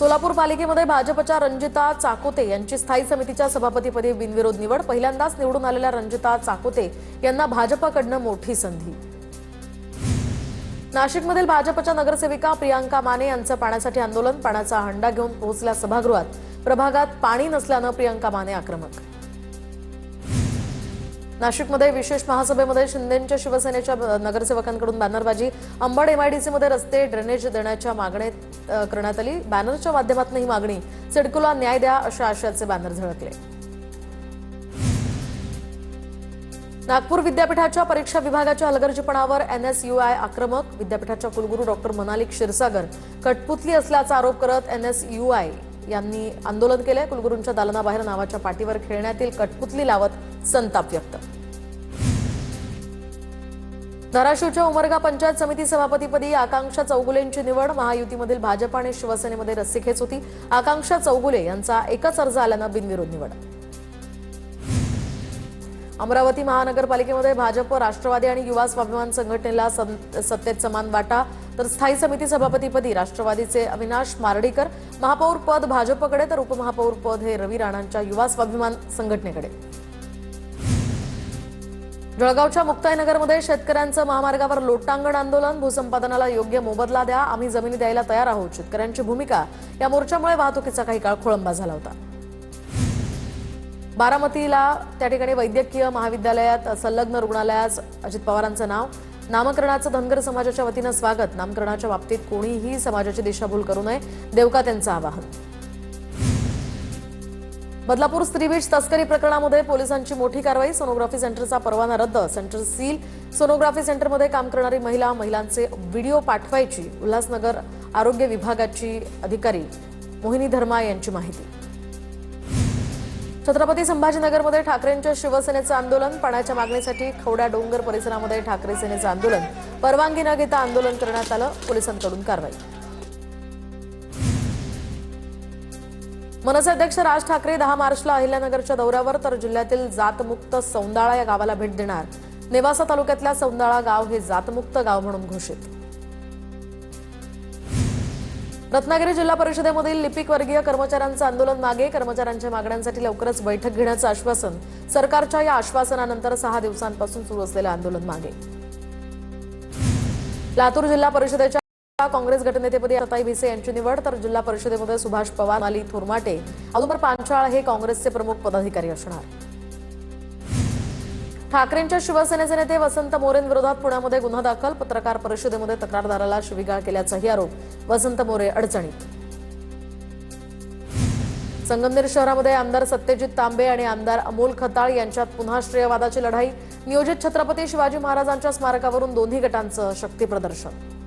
सोलापूर पालिकेमध्ये भाजपच्या रंजिता चाकोते यांची स्थायी समितीच्या सभापतीपदी बिनविरोध निवड। पहिल्यांदाच निवडून आलेल्या रंजिता चाकोते यांना भाजपकडून मोठी संधी। नाशिकमधील भाजपच्या नगरसेविका प्रियांका माने यांचं पाण्यासाठी आंदोलन। पाण्याचा हंडा घेऊन पोहोचल्या सभागृहात। प्रभागात पाणी नसल्यानं प्रियांका माने आक्रमक। नाशिकमध्ये विशेष महासभेमध्ये शिंदेंच्या शिवसेनेच्या नगरसेवकांकडून बॅनरबाजी। अंबड एमआयडीसीमध्ये रस्ते ड्रेनेज देण्याच्या मागणी करण्यात आली। बॅनरच्या माध्यमातून ही मागणी सिडकोला न्याय द्या अशा आशयाचे बॅनर झळकले। नागपूर विद्यापीठाच्या परीक्षा विभागाच्या हलगर्जीपणावर एनएसयूआय आक्रमक। विद्यापीठाच्या कुलगुरू डॉक्टर मनाली क्षीरसागर कठपुतली असल्याचा आरोप करत एनएसयूआय यांनी आंदोलन केले। कुलगुरूंच्या दालनाबाहेर नावाच्या पाटीवर खेळण्यातील कठपुतली लावत संताप व्यक्त। धाराशिवच्या उमरगा पंचायत समिती सभापतीपदी आकांक्षा चौगुलेंची निवड। महायुतीमधील भाजप आणि शिवसेनेमध्ये रस्सीखेच होती। आकांक्षा चौगुले यांचा एकच अर्ज आल्यानं बिनविरोध निवड। अमरावती महानगरपालिकेमध्ये भाजप, राष्ट्रवादी आणि युवा स्वाभिमान संघटनेला सत्तेत समान वाटा, तर स्थायी समिती सभापतीपदी राष्ट्रवादीचे अविनाश मार्डीकर, महापौर पद भाजपकडे तर उपमहापौर पद हे रवी राणांच्या युवा स्वाभिमान संघटनेकडे। जळगावच्या मुक्ताईनगरमध्ये शेतकऱ्यांचं महामार्गावर लोटांगण आंदोलन। भूसंपादनाला योग्य मोबदला द्या, आम्ही जमिनी द्यायला तयार आहोत, शेतकऱ्यांची भूमिका। या मोर्चामुळे वाहतुकीचा काही काळ खोळंबा झाला होता। बारामतीला त्या ठिकाणी वैद्यकीय महाविद्यालयात संलग्न रुग्णालयास अजित पवारांचं नाव। नामकरणाचं धनगर समाजाच्या वतीनं स्वागत। नामकरणाच्या बाबतीत कोणीही समाजाची दिशाभूल करू नये, देवका त्यांचं आवाहन। बदलापूर स्त्रीबीज तस्करी प्रकरणामध्ये पोलिसांची मोठी कारवाई। सोनोग्राफी सेंटरचा परवाना रद्द, सेंटर सील। सोनोग्राफी सेंटरमध्ये काम करणारी महिलांचे व्हिडिओ पाठवायची। उल्हासनगर आरोग्य विभागाची अधिकारी मोहिनी धर्मा यांची माहिती। छत्रपती संभाजीनगरमध्ये ठाकरेंच्या शिवसेनेचं आंदोलन। पाण्याच्या मागणीसाठी खवड्या डोंगर परिसरामध्ये ठाकरे सेनेचं आंदोलन। परवानगी न घेता आंदोलन करण्यात आलं, पोलिसांकडून कारवाई। मनसे अध्यक्ष राज ठाकरे 10 मार्चला अहिल्यानगरच्या दौऱ्यावर, तर जिल्ह्यातील जातमुक्त सौंदाळा या गावाला भेट देणार। नेवासा तालुक्यातल्या सौंदाळा गाव हे जातमुक्त गाव म्हणून घोषित। रत्नागिरी जिल्हा परिषदेमधील लिपिक वर्गीय कर्मचाऱ्यांचं आंदोलन मागे। कर्मचाऱ्यांच्या मागण्यांसाठी लवकरच बैठक घेण्याचं आश्वासन। सरकारच्या या आश्वासनानंतर 6 दिवसांपासून सुरू असलेलं आंदोलन मागे। लातूर जिल्हा परिषदेच्या काँग्रेस गटनेतेपदी सताई भिसे यांची निवड, तर जिल्हा परिषदेमध्ये सुभाष पवार, माली थोरमाटे, औदुंबर पांचाळ हे काँग्रेसचे प्रमुख पदाधिकारी असणार। ठाकरेंच्या शिवसेनेचे नेते वसंत मोरेंविरोधात पुण्यामध्ये गुन्हा दाखल। पत्रकार परिषदेमध्ये तक्रारदाराला शिवीगाळ केल्याचाही आरोप। वसंत मोरे अडचणीत। संगमनेर शहरामध्ये आमदार सत्यजित तांबे आणि आमदार अमोल खताळ यांच्यात पुन्हा श्रेयवादाची लढाई। नियोजित छत्रपती शिवाजी महाराजांच्या स्मारकावरून दोन्ही गटांचं शक्तीप्रदर्शन।